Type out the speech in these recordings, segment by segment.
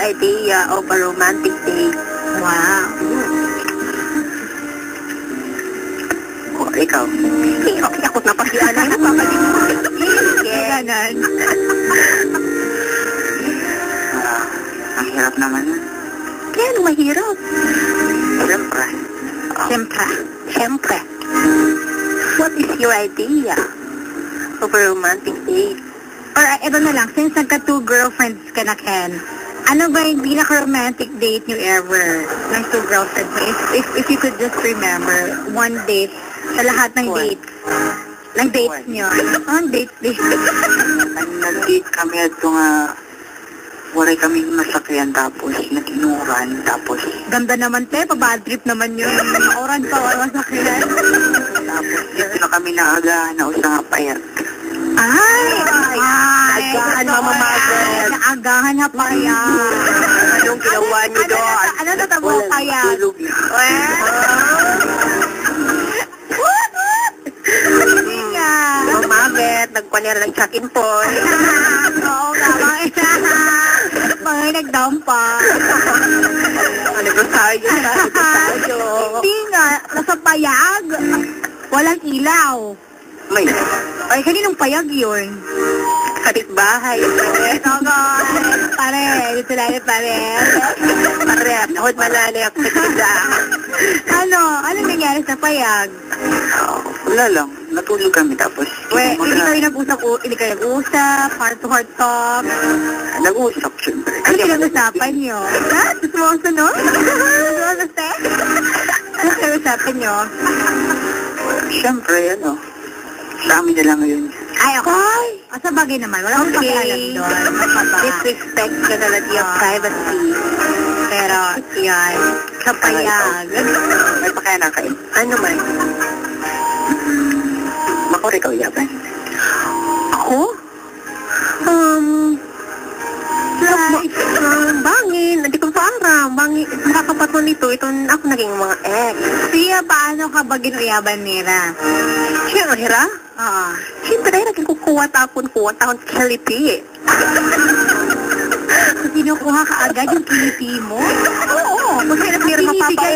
idea of a romantic date? Wow. O, ikaw. Ako na pa si Ana. Papalik mo. Ganon. Ang hirap naman yun. Kaya ano mahirap? Siyempre. What is your idea of a romantic date? Or ito na lang, since nagka-2 girlfriends ka na, Ken, ano ba yung pinaka-romantic date niyo ever ng 2 girlfriends mo? If you could just remember one date sa lahat ng dates. Ng dates niyo. Ang date. Nag-date kami at waray kami masakyan tapos nag-inuran tapos ganda naman, te. Pa-bad trip naman yun. Oran pa o masakyan. tapos dito na kami naagahan na usang payat. Agahan, Mama Margaret. Agahan na payat. Anong ginawa niyo doon? Ano na tabo payat? Tulog na. Hindi nga. Mamagit, nagpanira ng check-in point. Oo nga, mga nagdampa. Anniversaryo. Hindi nga, nasa payag. Walang ilaw. May. Ay, kaninong payag yun? Kapit-bahay. Pare, dito lang pare. Pare, nahod malali ako sa Ano nangyari sa payag? Wala lang. Natulog kami tapos. Hindi kayo nag-usap, heart-to-heart talk. Nag-uusap, syempre. Ano pinag-usapan nyo? Gusto no? Ano pinag-usapan nyo? Syempre, sa amin na lang ngayon. Ay, okay. Sa bagay naman, wala akong pakialam doon. Disrespect ka talaga yung privacy. Pero, yan, kapayag. May pakialam kayo. Ano man? Makore ikaw yaban. Ako? Bangin. Hindi ko parang. Bangin. Makakapat mo nito. Ito ako naging mga ex. Siya, paano ka ba ginuyaban nila? Siya, hira? Oo. Siyempre, naging kukuha tapon kilipi. Kinukuha ka agad yung kiliti mo? Oo. Kasi napirma pa pa.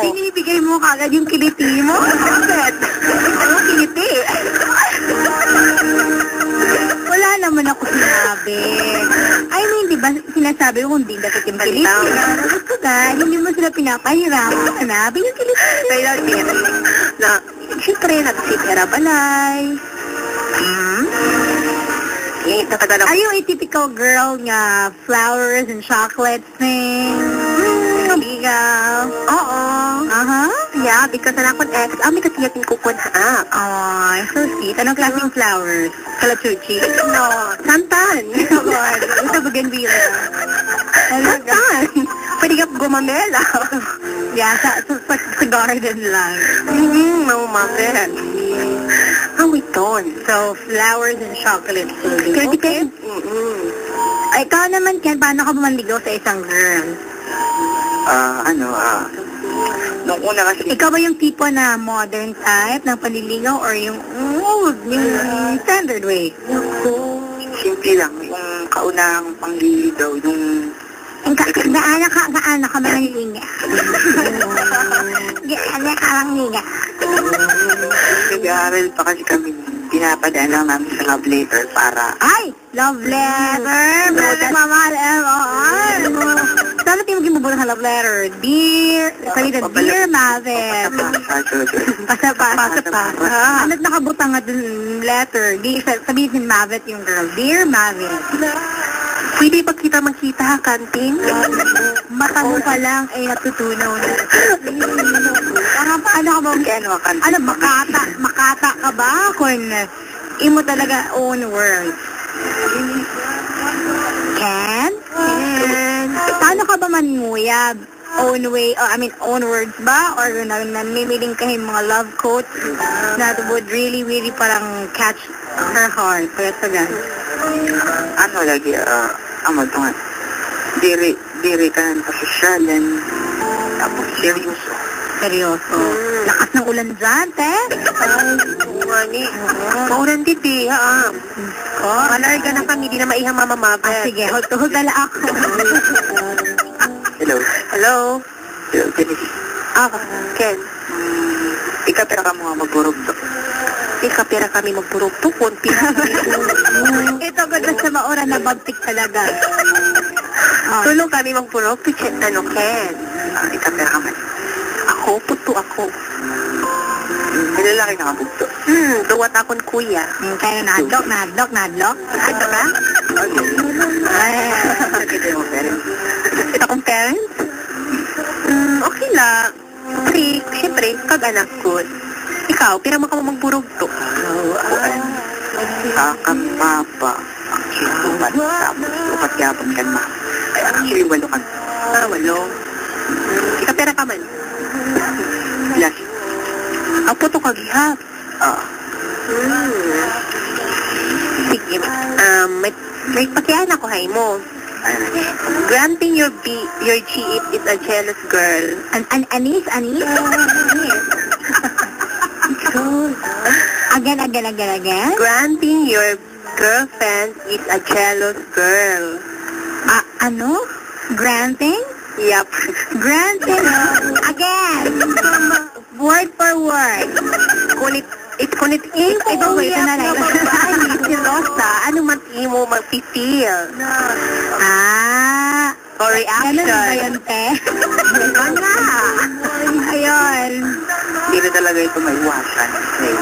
Binibigay mo ka agad yung kiliti mo? Bakit? Ano kiliti? Wala naman ako sinabi. I mean, di ba sinasabi ko hindi dapat yung kiliti? Gusto ka, hindi mo sila pinapahirap. Sinabi yung kiliti. Kaya na, siyempre, nagsitira balay. Are you a typical girl nga flowers and chocolates thing? Ikaw? Oo. Yeah, because na akong ex, may katiyakin kukun ha. Oh, so sweet. Anong klaseng flowers? Kalachuchi? No, santan. Oh God, ito bougainvillea. Santan. Pwede ka gumamela. Yeah, sa garden lang. Maumakin. Awiton. So, flowers and chocolates. Okay. Ay, ikaw naman, Ken, paano ka bumanligaw sa isang girl? Nung una kasi... Ikaw ba yung tipo na modern type ng panliligaw or yung old, yung standard way? Simple lang. Yung kaunang pangliligaw, yung... Gaana ka mananliga? Gaana ka mananliga? Nag-aaral pa kasi kami. Pinapadaan lang namin sa love letter para... Ay! Love letter! Mamahal Sana tayo maging mabulang love letter. Dear Mavet. Pasa. Ano't nakabutang nga dun letter? Sabihin si Mavet yung girl. Dear Mavet. Pwede ba kita magkita ha, kantin? Mata mo pa lang, natutunaw na. Paano ka ba? Ano, makata ka ba? Kung imo talaga own words. Ken? Paano ka ba mannguyab? Own way, own words ba? Or namimiling ka yung mga love quotes that would really, really parang catch her heart? Kaya sa gan. Lagi, diri ka ng pasosyalan, tapos seryoso. Lakas ng ulan dyan, te? Ay, maulan dito, ko? Malarga na kami, di na maihang Mama Mabel. Sige, hold na lang ako. Hello. Hello? Hello, Genesis. Ken. Ikapira ka mga magburugto. Ikapira kami magpurugto, kunti. Ito ganda sa maura na babtik talaga. Tulong kami magpurugto, ano, Ken? Ikapira ka man. Ako, puto ako. May lalaki nakabugto. Duwat akong kuya. Kaya nadlok. Ito ba? Ay, Nakita mo, parents. Ito akong parents? Okay lang. Kasi, siyempre, kag-anak ko. Ikaw, pira mo ka magburugto. Kakapapa. Actually, tumat. Tapos, upat yapon kan ma. Ay, actually, walo kan. Walo. Ikapira ka man. Last. Apo to kagihap. Sige. May pakiyan ako, hay mo. Granting your GF is a jealous girl. Anis? Again? Granting your girlfriend is a jealous girl. Ano? Granting? Yup. Granting? Again! Word for word. Kunit ito wait, ito na lang. Si Rosa, ano man mo mag-feel? Or reaction? Ganun ba yun, te? Ano nga? Ayun. Hindi na talaga ito maiwasan. Okay.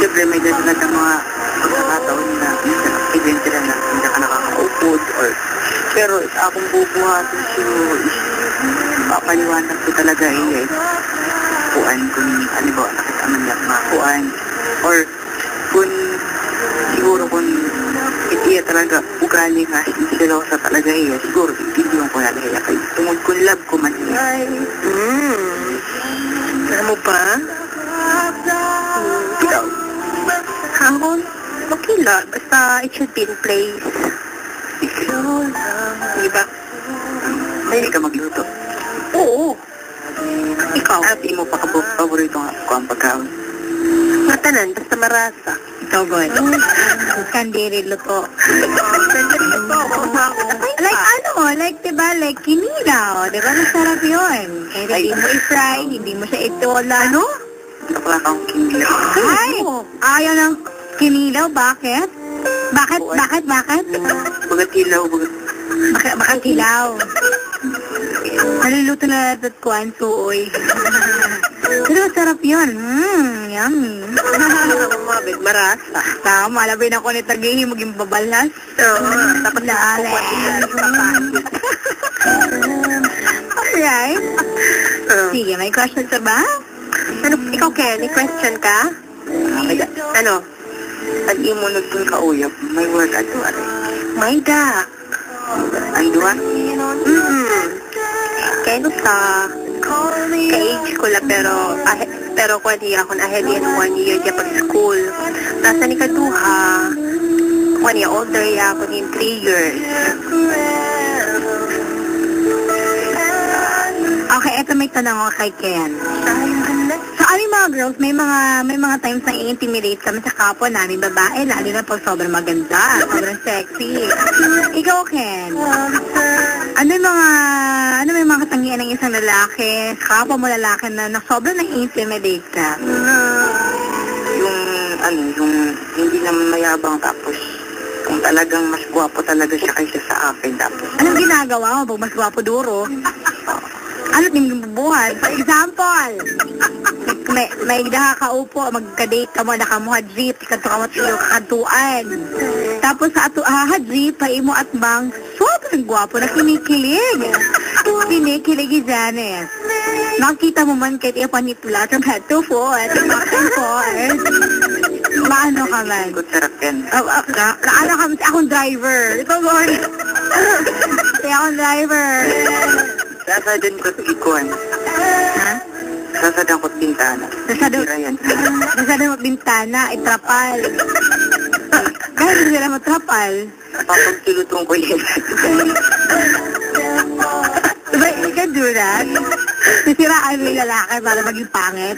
Siyempre, may dasalat ng mga pagkakataon na minsan accident sila na hindi ka nakakaupod or pero akong bubuhatin siyo is papaliwanag ko talaga kuan kung ano ba nakita man niya makuan or kung siguro kung hindi talaga ugali nga silosa talaga siguro hindi ko nalaya kay tungod kung love ko man Ano ba? ikaw Ako, okay lang. Basta it should be in place. Diba? hindi ka magluto Oo. Ikaw? at mo pa paborito nga ko ang pagkaon Matanan, basta marasa. Ito, good. Kandiri luto. Like, diba, like kinilaw. Diba, masarap yun. Kahit hindi mo i-fry, hindi mo siya itola. Ano? wala kang kinilaw Ay! Ayaw ng kinilaw, bakit? Bakit? bagat ilaw Bakit hilaw? Naluluto na natin ko ang tuoy. Pero masarap yun. Yummy. Mabit, marasa. Tama, labay na ko ni Tagihi maging babalas. Oo. Tapos Alright. Sige, may question ka ba? Ano, ikaw, Ken, may question ka? Ano? at imo nagtun ka uyap may word ato May da. anduan Kaya sa ka-age ko lang, pero kung di ako ahead in 1 year siya pag-school. Nasa ni Kaduha, 1 year older ya ako in 3 years. Okay, eto may tanong ako kay Ken. So, aming mga girls, may mga times na i-intimidate kami sa kapwa namin babae, lalo na pag sobrang maganda, sobrang sexy. Ikaw, Ken, ano may mga katangian ng isang lalaki, sa kapwa mo lalaki na sobrang na-intimidate ka? yung hindi naman mayabang tapos kung talagang mas gwapo talaga siya kaysa sa akin tapos Anong ginagawa mo pag mas gwapo duro? Ano tingin bubuhat? For example, may nakakaupo, magka-date ka mo, nakamuha jeep, kanto ka mo tiyo kakantuan. Tapos sa ato jeep, paimo at bang, sobrang gwapo na kinikilig. Kinikilig Janet. Nakita mo man kahit ipanitula from head to foot, back and forth. Maano ka man? good sarap yan Kaano ka man? Akong driver. Ito, Lord. Akong driver. sasadyan ko sa ikuan Ha? sasadyan ko bintana sira yan Nasada magbintana, itrapal. Kahit hindi sila matrapal. papagsulutong ko yan Diba, you can do that? Sisiraan mo yung lalaki para maging pangit.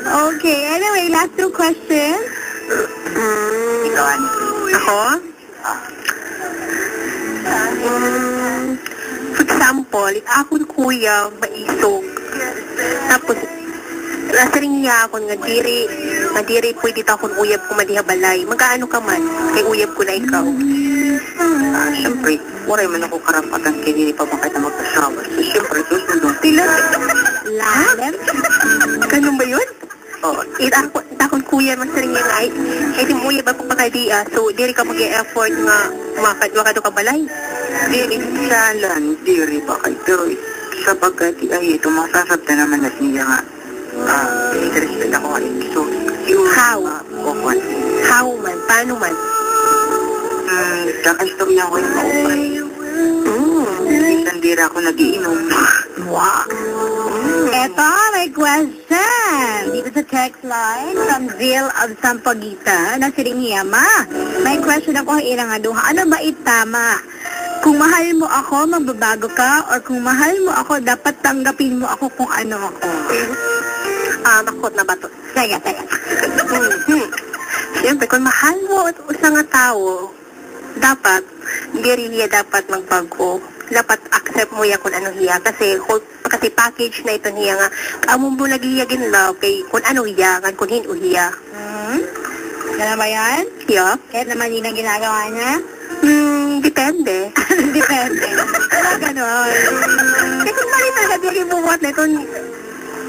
Okay, anyway, last 2 questions. Ikaw, ano? Ako? For example, akong kuya, maisog. Tapos, nasa rin niya ako nga diri pwede ta akong uyab ko madihabalay. Magkaano ka man, kay uyab ko na ikaw. Siyempre, waray man ako karapatan kaya hindi pa makita magkasawa. So, siyempre, susundong. Tila, Lalim? ganun ba yun? Oo. Akong kuya, mas rin niya nga, ay di mo uyab ako pagkadia. So, diri ka mag-e-effort nga makado ka balay. Diri, salan, diri pa kay. Pero, sapagkat ay ito, masasabta naman na siya nga. Interested ako ay. So, yun. How? Okwan. How man? Paano man? Kakastorya ko yung maupay. Isang dira ako nagiinom. Wow. Eto, may question. Dito sa text line from Zil of Sampaguita na Siringhiyama. May question ako ilang aduha. Ano ba itama? Kung mahal mo ako, magbabago ka? Or kung mahal mo ako, dapat tanggapin mo ako kung ano ako? Makot na ba to? Sige. Siyempre, kung mahal mo isang tao, dapat, hindi niya dapat magbago. Dapat accept mo yan kung ano hiya. Kasi package na ito niya nga, among mo nagiyagin love, kay kung ano hiya, kung hin hiya. Gano'n ba yan? Yeah? Kahit naman yun ang ginagawa niya? Depende. Depende. Gano'n. Kasi mali talaga, di rin buwat na ito,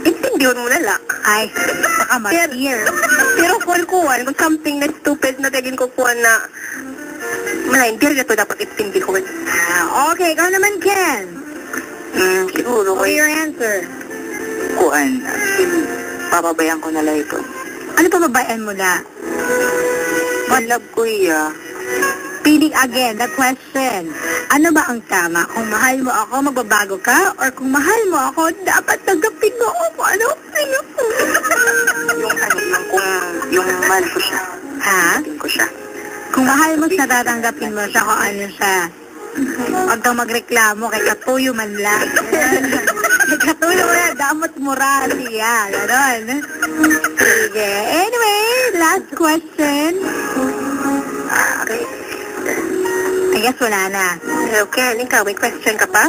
intindihan mo nala. Ay, baka ma-hear. Pero kung something na stupid na tagin ko kuha na, malay, hindi rin ito dapat itindihon. Okay, ikaw naman, Ken. Siguro What kay your answer? kuan. Papabayan ko na lang ito. Ano pa babayan mo na? Love ko iya. Feeling again, the question. Ano ba ang tama? Kung mahal mo ako, magbabago ka? Or kung mahal mo ako, dapat tanggapin mo ako kung ano? Yung mahal ko siya. Ha? Tanggapin ko siya. Kung mahal mo siya, tatanggapin mo siya kung ano siya. Huwag kang magreklamo kay katuyo man lang. Kay katuyo mo na, damot moral siya. Ganon. Sige. Anyway, last question. Okay. I guess wala na. Okay, ikaw, may question ka pa?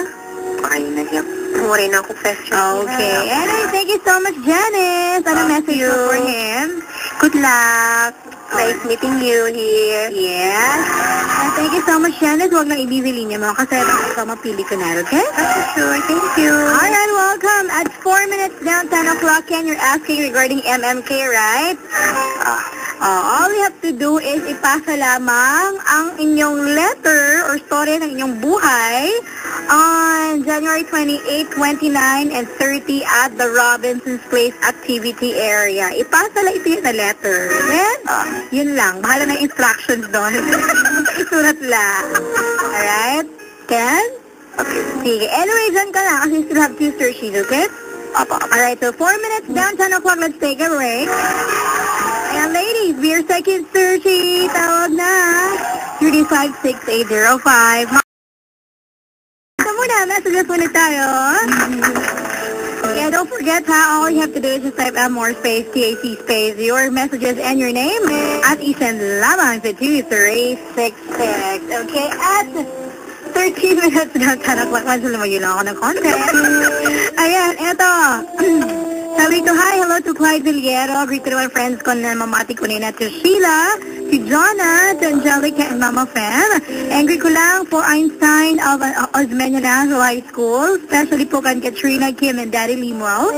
Okay na siya. Wala na akong question. Okay. Anyway, thank you so much, Janice. Ano message mo for him? Good luck. Nice meeting you here. Yes. And thank you so much, Janice. Huwag nang ibibili niya mo kasi ikaw mapili ko na, okay? Sure, thank you. Alright, welcome. At 4 minutes down, 10 o'clock, Ken, you're asking regarding MMK, right? All you have to do is ipasa lamang ang inyong letter or story ng inyong buhay on January 28, 29, and 30 at the Robinson's Place activity area. Ipasa lang ito yung letter. Then, yun lang. Bahala ng instructions doon. Isulat lang. Alright? Ken? Okay. Sige. Anyway, dyan ka lang kasi you still have 2 searches, okay? Alright, so 4 minutes down, 10 o'clock, let's take a break. Ayan, ladies, we are second searching. Tawag na. 356-805. Ito muna, messages muna tayo. Yeah, don't forget all you have to do is just type more space, TAC space, your messages and your name. At isend lamang sa 2366. Okay, at 13 minutes na 10 o'clock. Mas lumayo lang ako ng konti. Ayan, eto. Sabi ko, hi, hello to Clyde Villero. Greet to my friends ko na mamati ko na to Sheila, si Jonna, to Angelica and Mama Fem. And greet ko lang po Einstein of Osmeña National High School, especially po kan Katrina, Kim, and Daddy Limo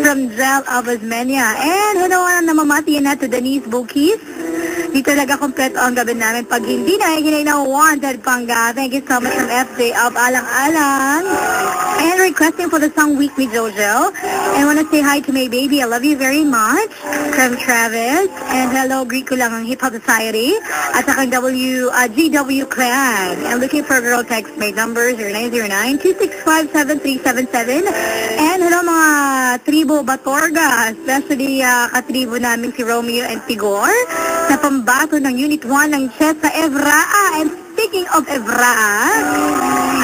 from Zell of Osmeña. And hello na mamati na to Denise Bukis. Di talaga kompleto ang gabi namin. Pag hindi na, hinay na wanted pangga. Thank you so much from FJ of Alang-Alang. And requesting for the song Week with Jojo. And want to say hi to my baby. I love you very much. From Travis. And hello, greet ko lang ang Hip Hop Society. At saka GW Clan. I'm looking for a girl text. My number 0909-265-7377. And hello mga tribo Batorga. Especially katribo namin si Romeo and Tigor. Sa pambato ng Unit 1 ng Chess sa Evraa. And speaking of Evraa,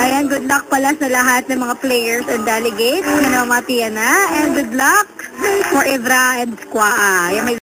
ayan, good luck pala sa lahat ng mga players and delegates na namatiyan na. And good luck for Evraa and Squaa. Ayan, may